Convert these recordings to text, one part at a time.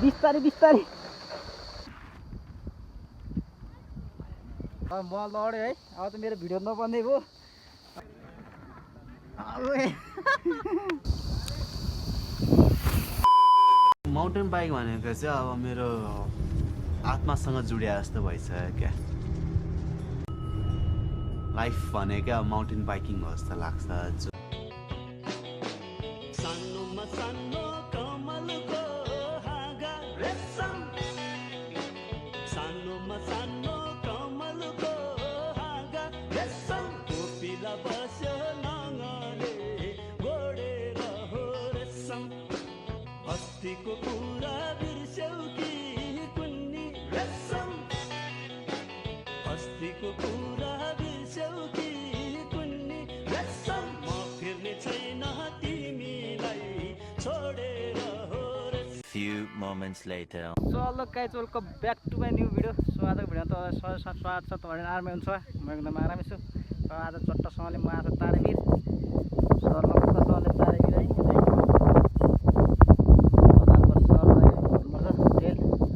बिस्तारै बिस्तारै म लड्यो है। अब त मेरो भिडियो नबन्दै भयो। माउन्टेन बाइक भनेको चाहिँ अब मेरो आत्मासँग जुडिया जस्तो भइसक्यो क्या। लाइफ भनेको अब माउन्टेन बाइकिङ हो जस्तो लाग्छ। Few moments later. So hello guys, welcome back to my new video. So आजको भिडियो त स्वागत छ तपाईँहरू आरामै हुन्छ। म एकदम आरामै छु। र आज चट्टसँगले म आज तारेवीर सरलसँगले तारेवीर है ट्रेल।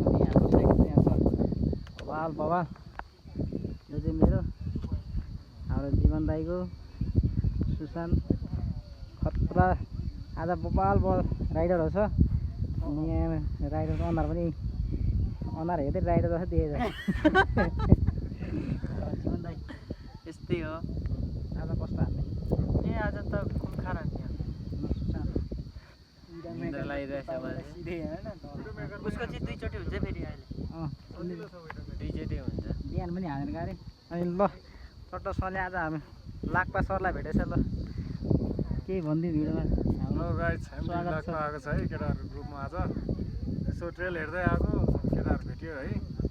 अनि हाम्रो साइकल चाहिँ यहाँ छ बवाल बवाल। यो चाहिँ मेरो हाम्रो जीवन दाईको सुशान्त खतरा आज बवाल बवाल राइडरहरू छ। अनि यहाँ राइडरको अनुहार पनि अनुहार हेर्दै राइडर जस्तो देखेको जीवन दाई यस्तै हो। आज कस्तो हाल्ने ए आज त कुखुरा राख्ने उसको चाहिँ दुईचोटि हुन्छ फेरि अहिले दुईचोटि हुन्छ। बिहान पनि हानेर गएँ। अनि ल चट्टसँगले आज हामी लाक्पा सरलाई भेटेछ। ल केही भनिदिउँ भिडियोमा। हेलो गाइज, हामी लाक्पा आएको छ है केटाहरू ग्रुपमा। आज यसो ट्रेल हेर्दै आएको, केटाहरू भेट्यो है।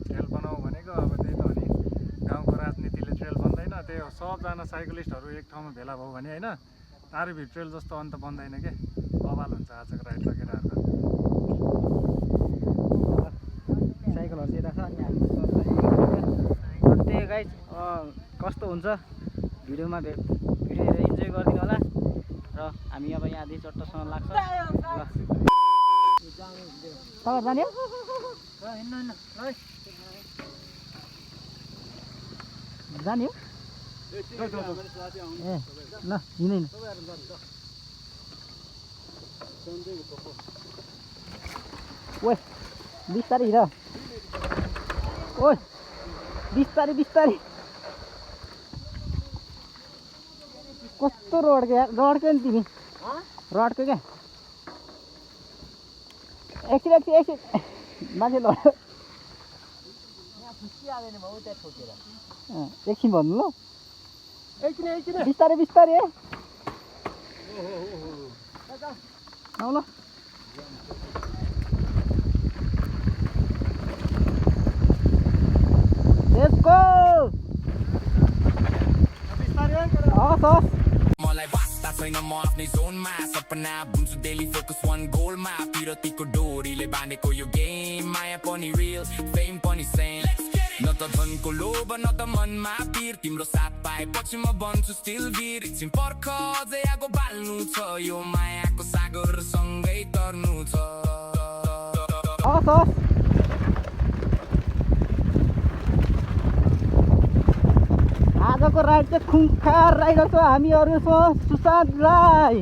ट्रेल बनाऊ भनेको अब त्यही त हो नि, गाउँको राजनीतिले ट्रेल बन्दैन। त्यही हो, सबजना साइक्लिस्टहरू एक ठाउँमा भेला भयो भने होइन तारेवीर ट्रेल जस्तो अन्त बन्दैन के। बवाल हुन्छ आजको राइड त केटाहरूको। साइकलहरू चाहिँ राख्छ। अनि हामी त्यही गाइज कस्तो हुन्छ भिडियोमा भिडियो हेरेर इन्जोय गरिदिनु होला। र हामी अब यहाँदेखि चट्टसँग लाग्छ। ल तपाईँ जाने जाने हो ए ल हिँड्दैन। ओइ बिस्तारै हिँड। ओइ बिस्तारै बिस्तारै। कस्तो रड्क्यो नि तिमी। रड्क्यो क्या। एकछिन एकछिन एकछिन मान्छे लड्यो। एकछिन भन्नु ल। बिस्तारै बिस्तारै है। आऊ ल। Let's go! हस् हस्। मलाई वास्ता छैन म आफ्नै जोनमा, सपना बुन्छु डेली फोकस वान गोलमा। पिरतीको डोरीले बाँधेको यो गेम, माया पनि रियल, फेम पनि सेम। न त धनको लोभ न त मनमा पिर, तिम्रो साथ पाएपछि म बन्छु स्टिल वीर। एकछिन पर्ख अझै आगो बाल्नु छ, यो मायाको सागर सँगै तर्नु छ। हस् हस्। आजको राइड चाहिँ खुङखार राइडर छ हामीहरू छ सुशान्त राई।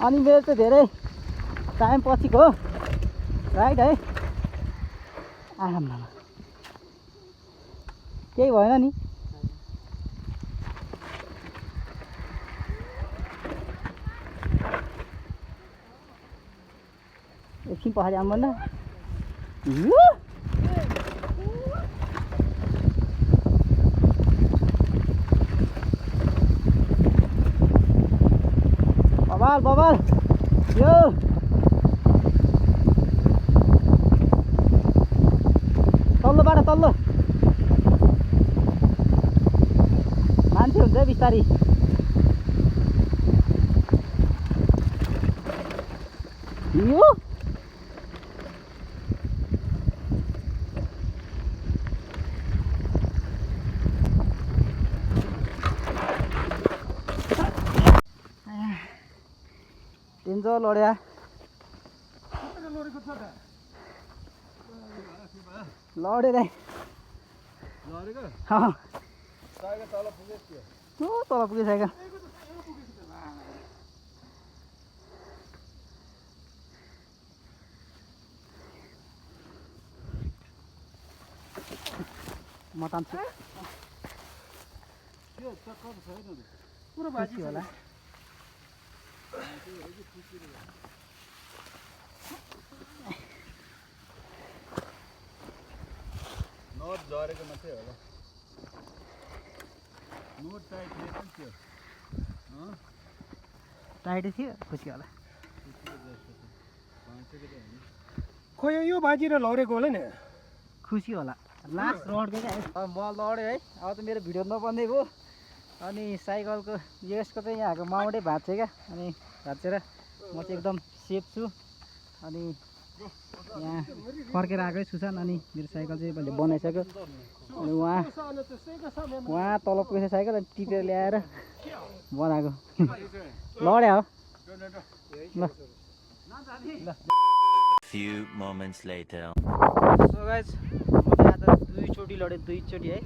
अनि मेरो चाहिँ धेरै टाइम पछिको राइड है। आमा केही भएन नि। एकछिन पछाडि आउनु भन्दा बवाल बवाल यो। तल्लो बाटो तल्लो मान्छे हुन्छ बिस्तारी। यो डेन्जर लड्या लड्यो दाइ तल पुग्यो साइकल म तान्छु पुरो बाजी होला नोट झरेको मात्रै होला नोट टाइट थियो टाइटै थियो खुसी होला खोइ यो बाजी र लौरेको होला नि खुसी होला लास्ट रड्को क्या म लड्यो है अब त मेरो भिडियो नबन्दै भयो अनि साइकलको यसको चाहिँ यहाँको माउन्टै भाँच्यो क्या अनि भाँचेर म चाहिँ एकदम सेफ छु अनि यहाँ फर्केर आएकै सुसान अनि मेरो साइकल चाहिँ मैले बनाइसक्यो अनि उहाँ तल पुगेछ साइकल अनि टिपेर ल्याएर बनाएको लड्या हो ल Few moments later. So guys म त आज दुईचोटि लडेँ दुईचोटि है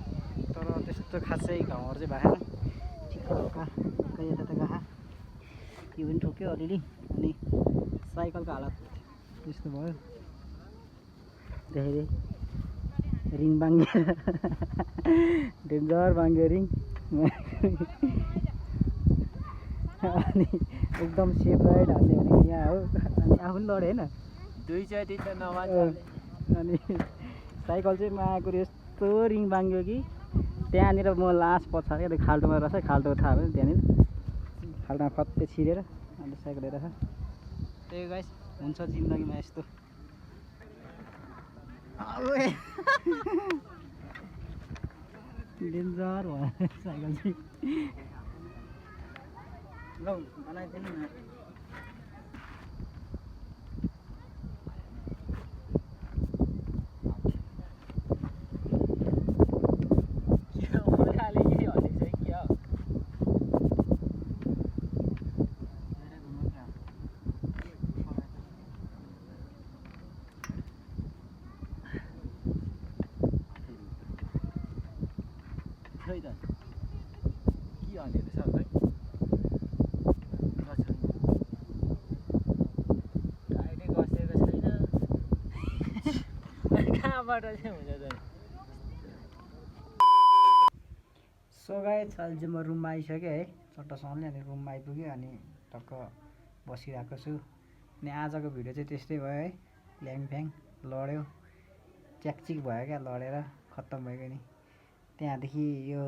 तर त्यस्तो खासै घाउहरू चाहिँ भएन ठिक हल्का कहीँ यता गएको यो पनि ठोक्यो अलिअलि अनि साइकलको हालत त्यस्तो भयो देखेँ रिङ बाङ्ग्यो डेन्जर बाङ्ग्यो रिङ अनि एकदम सेफ राइड हान्ने भनेको यहाँ हो अनि आफू पनि लड्यो होइन दुईचोटि त नमाज अनि साइकल चाहिँ म आएको यस्तो रिङ बाङ्ग्यो कि त्यहाँनिर म लास्ट पछाडि अन्त खाल्टोमा रहेछ खाल्टोको थाहा भयो त्यहाँनिर खाल्टोमा फत्ते छिरेर अन्त साइकल हेरेर त्यही गाइस हुन्छ जिन्दगीमा यस्तो डेन्जर भयो साइकल चाहिँ ल बनाइदिनु न खै त के हाल्ने रहेछ खै अहिले बसेको छैन कहाँबाट चाहिँ हुन्छ त सो गाइस अहिले चाहिँ म रुममा आइसकेँ है चट्टसँगले अनि रुममा आइपुग्यो अनि टक्क बसिरहेको छु अनि आजको भिडियो चाहिँ त्यस्तै भयो है ल्याङफ्याङ लड्यो च्याकचिक भयो क्या लडेर खत्तम भयो नि त्यहाँदेखि यो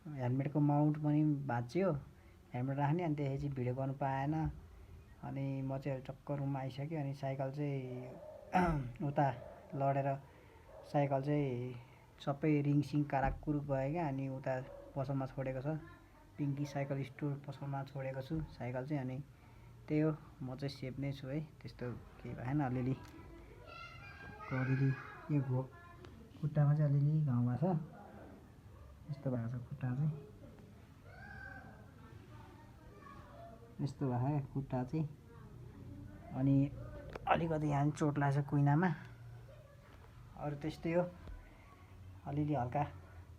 हेलमेटको माउन्ट पनि भाँच्यो हेलमेट राख्ने अनि त्यसपछि चाहिँ भिडियो गर्नु पाएन अनि म चाहिँ टक्क रुममा आइसक्यो अनि साइकल चाहिँ उता लडेर साइकल चाहिँ सबै रिङसिङ काराकुर गयो क्या अनि उता पसलमा छोडेको छ पिङ्की साइकल स्टोर पसलमा छोडेको छु साइकल चाहिँ अनि त्यही हो म चाहिँ सेफ नै छु है त्यस्तो केही भएन अलिअलि यो खुट्टामा चाहिँ अलिअलि घाउ भएको छ यस्तो भएको छ खुट्टा चाहिँ यस्तो भएको खुट्टा चाहिँ अनि अलिकति यहाँ चोट लागेको छ कुइनामा अरू त्यस्तै हो अलिअलि हल्का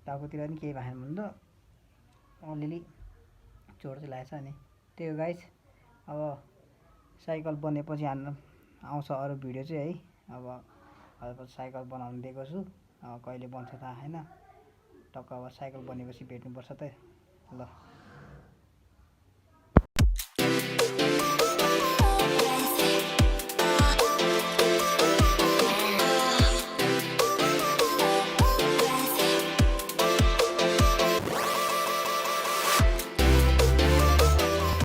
टाउकोतिर पनि केही भएन भने त अलिअलि चोट चाहिँ लागेको छ अनि त्यही हो गाइस अब साइकल बनेपछि आउँछ अरू भिडियो चाहिँ है अब साइकल बनाउनु दिएको छु अब कहिले बन्छ थाहा छैन टक्क अब साइकल बनेपछि भेट्नुपर्छ त ल